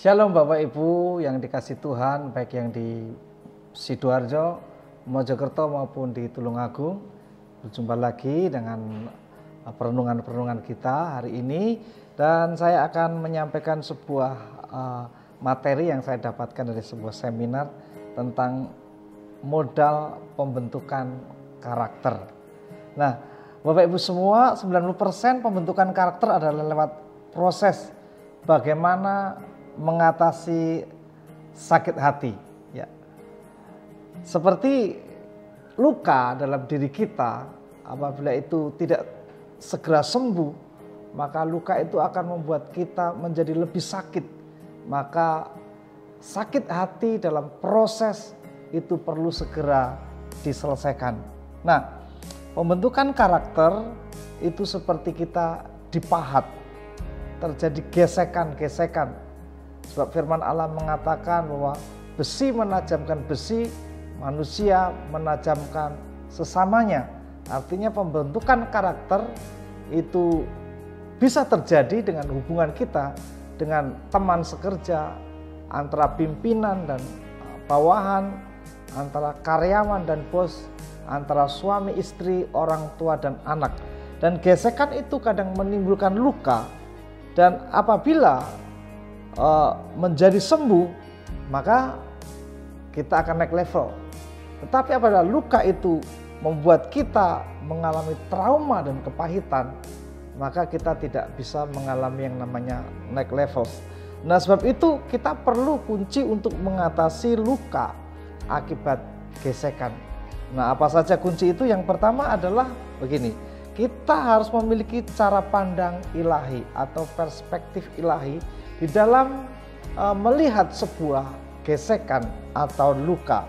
Shalom Bapak Ibu yang dikasih Tuhan, baik yang di Sidoarjo, Mojokerto maupun di Tulungagung. Berjumpa lagi dengan perenungan-perenungan kita hari ini, dan saya akan menyampaikan sebuah materi yang saya dapatkan dari sebuah seminar tentang modal pembentukan karakter. Nah, Bapak Ibu semua, 90% pembentukan karakter adalah lewat proses bagaimana mengatasi sakit hati, ya. Seperti luka dalam diri kita, apabila itu tidak segera sembuh, maka luka itu akan membuat kita menjadi lebih sakit. Maka sakit hati dalam proses itu perlu segera diselesaikan. Nah, pembentukan karakter itu seperti kita dipahat, terjadi gesekan-gesekan. Sebab firman Allah mengatakan bahwa besi menajamkan besi, manusia menajamkan sesamanya. Artinya pembentukan karakter itu bisa terjadi dengan hubungan kita dengan teman sekerja, antara pimpinan dan bawahan, antara karyawan dan bos, antara suami istri, orang tua dan anak. Dan gesekan itu kadang menimbulkan luka, dan apabila menjadi sembuh, maka kita akan naik level. Tetapi apabila luka itu membuat kita mengalami trauma dan kepahitan, maka kita tidak bisa mengalami yang namanya naik level. Nah, sebab itu kita perlu kunci untuk mengatasi luka akibat gesekan. Nah, apa saja kunci itu? Yang pertama adalah begini, kita harus memiliki cara pandang ilahi atau perspektif ilahi di dalam melihat sebuah gesekan atau luka.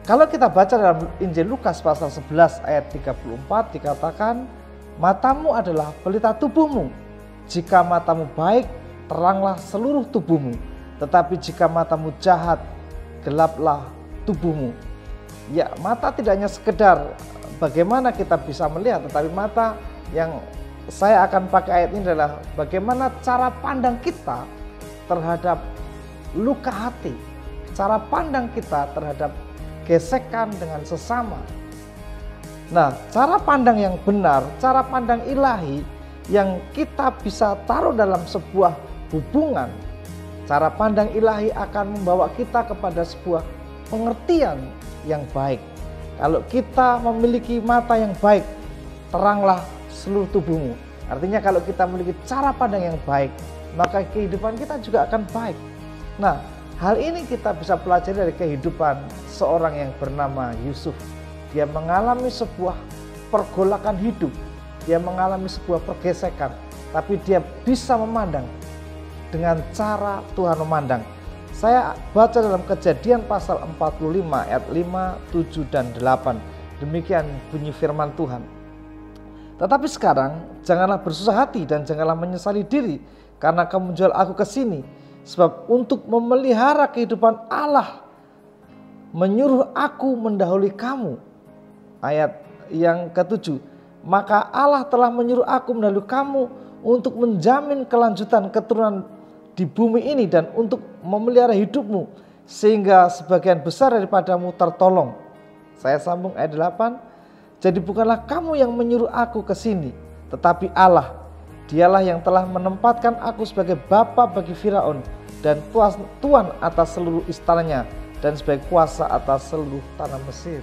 Kalau kita baca dalam Injil Lukas pasal 11 ayat 34 dikatakan, matamu adalah pelita tubuhmu. Jika matamu baik, teranglah seluruh tubuhmu. Tetapi jika matamu jahat, gelaplah tubuhmu. Ya, mata tidak hanya sekedar bagaimana kita bisa melihat, tetapi mata yang saya akan pakai ayat ini adalah bagaimana cara pandang kita terhadap luka hati, cara pandang kita terhadap gesekan dengan sesama. Nah, cara pandang yang benar, cara pandang ilahi yang kita bisa taruh dalam sebuah hubungan, cara pandang ilahi akan membawa kita kepada sebuah pengertian yang baik. Kalau kita memiliki mata yang baik, teranglah seluruh tubuhmu. Artinya kalau kita memiliki cara pandang yang baik, maka kehidupan kita juga akan baik. Nah, hal ini kita bisa pelajari dari kehidupan seorang yang bernama Yusuf. Dia mengalami sebuah pergolakan hidup, dia mengalami sebuah pergesekan, tapi dia bisa memandang dengan cara Tuhan memandang. Saya baca dalam Kejadian pasal 45 ayat 5, 7 dan 8. Demikian bunyi firman Tuhan. Tetapi sekarang janganlah bersusah hati dan janganlah menyesali diri karena kamu menjual aku ke sini, sebab untuk memelihara kehidupan Allah menyuruh aku mendahului kamu. Ayat yang ke-7, maka Allah telah menyuruh aku mendahului kamu untuk menjamin kelanjutan keturunan di bumi ini dan untuk memelihara hidupmu sehingga sebagian besar daripadamu tertolong. Saya sambung ayat 8. Jadi bukanlah kamu yang menyuruh aku ke sini, tetapi Allah. Dialah yang telah menempatkan aku sebagai bapa bagi Firaun dan tuan atas seluruh istananya dan sebagai kuasa atas seluruh tanah Mesir.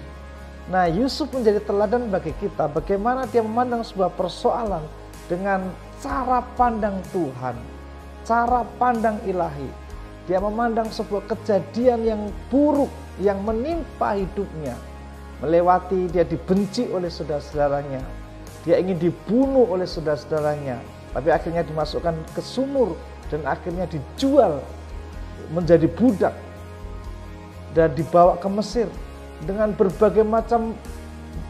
Nah, Yusuf menjadi teladan bagi kita bagaimana dia memandang sebuah persoalan dengan cara pandang Tuhan, cara pandang ilahi. Dia memandang sebuah kejadian yang buruk yang menimpa hidupnya, melewati dia dibenci oleh saudara-saudaranya, dia ingin dibunuh oleh saudara-saudaranya, tapi akhirnya dimasukkan ke sumur dan akhirnya dijual menjadi budak dan dibawa ke Mesir dengan berbagai macam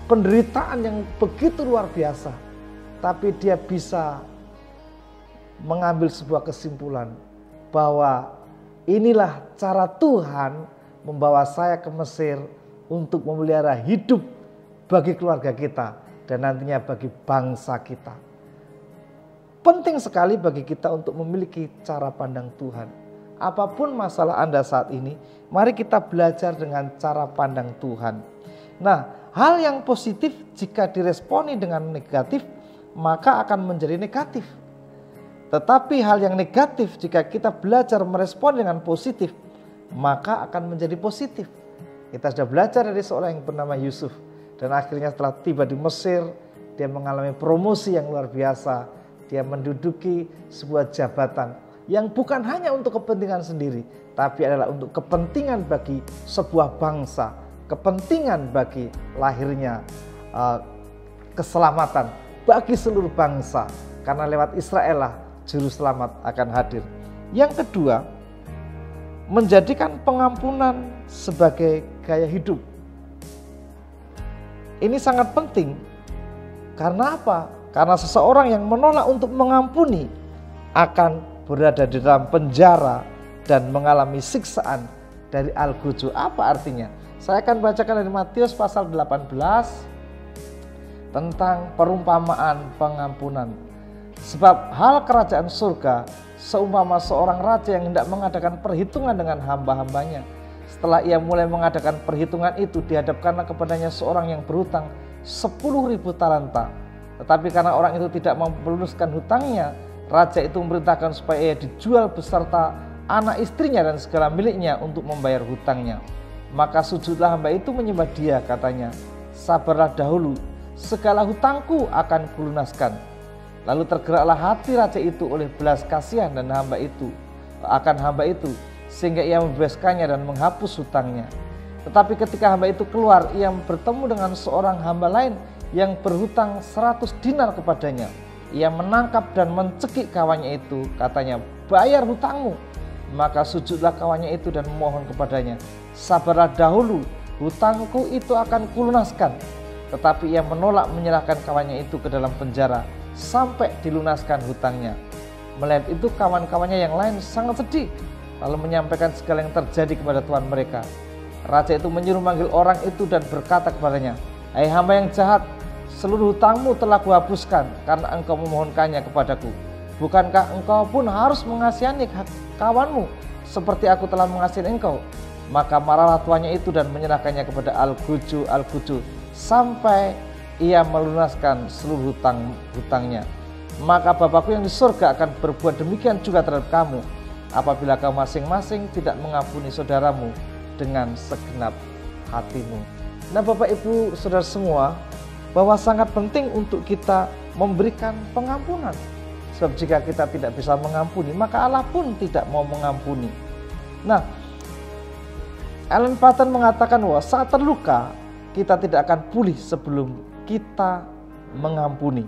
penderitaan yang begitu luar biasa. Tapi dia bisa mengambil sebuah kesimpulan bahwa inilah cara Tuhan membawa saya ke Mesir untuk memelihara hidup bagi keluarga kita dan nantinya bagi bangsa kita. Penting sekali bagi kita untuk memiliki cara pandang Tuhan. apapun masalah Anda saat ini, mari kita belajar dengan cara pandang Tuhan. Nah, hal yang positif jika diresponi dengan negatif, maka akan menjadi negatif. Tetapi hal yang negatif jika kita belajar merespon dengan positif, maka akan menjadi positif. Kita sudah belajar dari seorang yang bernama Yusuf, dan akhirnya setelah tiba di Mesir, dia mengalami promosi yang luar biasa. Dia menduduki sebuah jabatan yang bukan hanya untuk kepentingan sendiri, tapi adalah untuk kepentingan bagi sebuah bangsa, kepentingan bagi lahirnya keselamatan bagi seluruh bangsa, karena lewat Israel lah juru selamat akan hadir. Yang kedua, menjadikan pengampunan sebagai gaya hidup. Ini sangat penting. Karena apa? Karena seseorang yang menolak untuk mengampuni akan berada di dalam penjara dan mengalami siksaan dari Al-Ghujju. Apa artinya? Saya akan bacakan dari Matius pasal 18 tentang perumpamaan pengampunan. Sebab hal kerajaan surga seumpama seorang raja yang hendak mengadakan perhitungan dengan hamba-hambanya. Setelah ia mulai mengadakan perhitungan itu, dihadapkanlah kepadanya seorang yang berhutang 10.000 talenta. Tetapi karena orang itu tidak mampu melunaskan hutangnya, raja itu memerintahkan supaya ia dijual beserta anak istrinya dan segala miliknya untuk membayar hutangnya. Maka sujudlah hamba itu menyembah dia, katanya, sabarlah dahulu, segala hutangku akan kulunaskan. Lalu tergeraklah hati raja itu oleh belas kasihan dan hamba itu sehingga ia membebaskannya dan menghapus hutangnya. Tetapi ketika hamba itu keluar, ia bertemu dengan seorang hamba lain yang berhutang 100 dinar kepadanya. Ia menangkap dan mencekik kawannya itu, katanya, bayar hutangmu. Maka sujudlah kawannya itu dan memohon kepadanya, sabarlah dahulu, hutangku itu akan kulunaskan. Tetapi ia menolak menyerahkan kawannya itu ke dalam penjara sampai dilunaskan hutangnya. Melihat itu kawan-kawannya yang lain sangat sedih, lalu menyampaikan segala yang terjadi kepada tuan mereka. Raja itu menyuruh manggil orang itu dan berkata kepadanya, hai hamba yang jahat, seluruh hutangmu telah kuhapuskan karena engkau memohonkannya kepadaku. Bukankah engkau pun harus mengasihani kawanmu seperti aku telah mengasihi engkau? Maka marahlah tuannya itu dan menyerahkannya kepada Al-Ghujju sampai ia melunaskan seluruh hutangnya. Maka Bapakku yang di surga akan berbuat demikian juga terhadap kamu, apabila kamu masing-masing tidak mengampuni saudaramu dengan segenap hatimu. Nah, Bapak Ibu Saudara semua, bahwa sangat penting untuk kita memberikan pengampunan. Sebab jika kita tidak bisa mengampuni, maka Allah pun tidak mau mengampuni. Nah, Ellen Patton mengatakan bahwa saat terluka, kita tidak akan pulih sebelum kita mengampuni.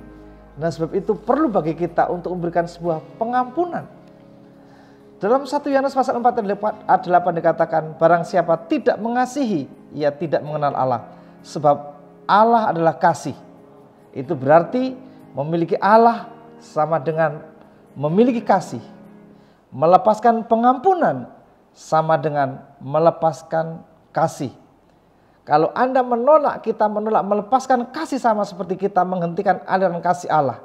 Nah, sebab itu perlu bagi kita untuk memberikan sebuah pengampunan. Dalam 1 Yohanes pasal 4 ayat 8 dikatakan, barang siapa tidak mengasihi, ia tidak mengenal Allah. Sebab Allah adalah kasih. Itu berarti memiliki Allah sama dengan memiliki kasih. Melepaskan pengampunan sama dengan melepaskan kasih. Kalau Anda menolak, kita menolak melepaskan kasih sama seperti kita menghentikan aliran kasih Allah.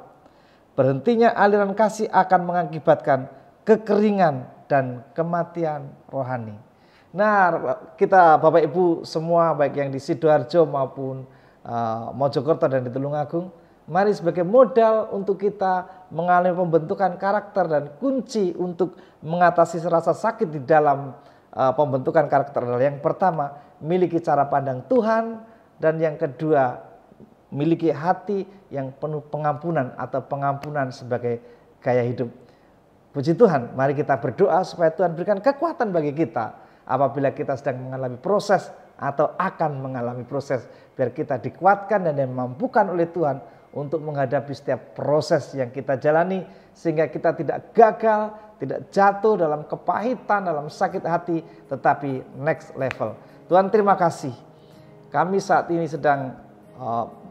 Berhentinya aliran kasih akan mengakibatkan kekeringan dan kematian rohani. Nah, kita Bapak Ibu semua, baik yang di Sidoarjo maupun Mojokerto dan di Tulungagung, mari sebagai modal untuk kita mengalami pembentukan karakter dan kunci untuk mengatasi rasa sakit di dalam pembentukan karakter adalah yang pertama, miliki cara pandang Tuhan, dan yang kedua, miliki hati yang penuh pengampunan atau pengampunan sebagai gaya hidup. Puji Tuhan, mari kita berdoa supaya Tuhan berikan kekuatan bagi kita apabila kita sedang mengalami proses atau akan mengalami proses, biar kita dikuatkan dan dimampukan oleh Tuhan untuk menghadapi setiap proses yang kita jalani, sehingga kita tidak gagal, tidak jatuh dalam kepahitan, dalam sakit hati, tetapi next level. Tuhan, terima kasih. Kami saat ini sedang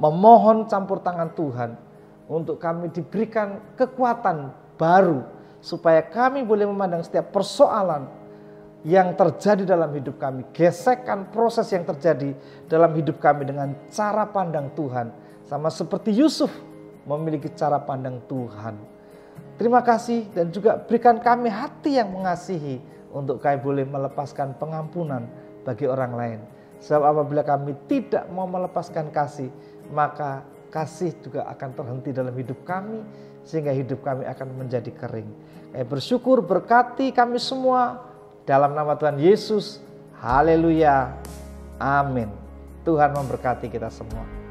memohon campur tangan Tuhan untuk kami diberikan kekuatan baru supaya kami boleh memandang setiap persoalan yang terjadi dalam hidup kami, gesekan proses yang terjadi dalam hidup kami dengan cara pandang Tuhan, sama seperti Yusuf memiliki cara pandang Tuhan. Terima kasih, dan juga berikan kami hati yang mengasihi untuk kami boleh melepaskan pengampunan bagi orang lain. Sebab apabila kami tidak mau melepaskan kasih, maka kasih juga akan terhenti dalam hidup kami, sehingga hidup kami akan menjadi kering. Kami bersyukur, berkati kami semua dalam nama Tuhan Yesus. Haleluya. Amin. Tuhan memberkati kita semua.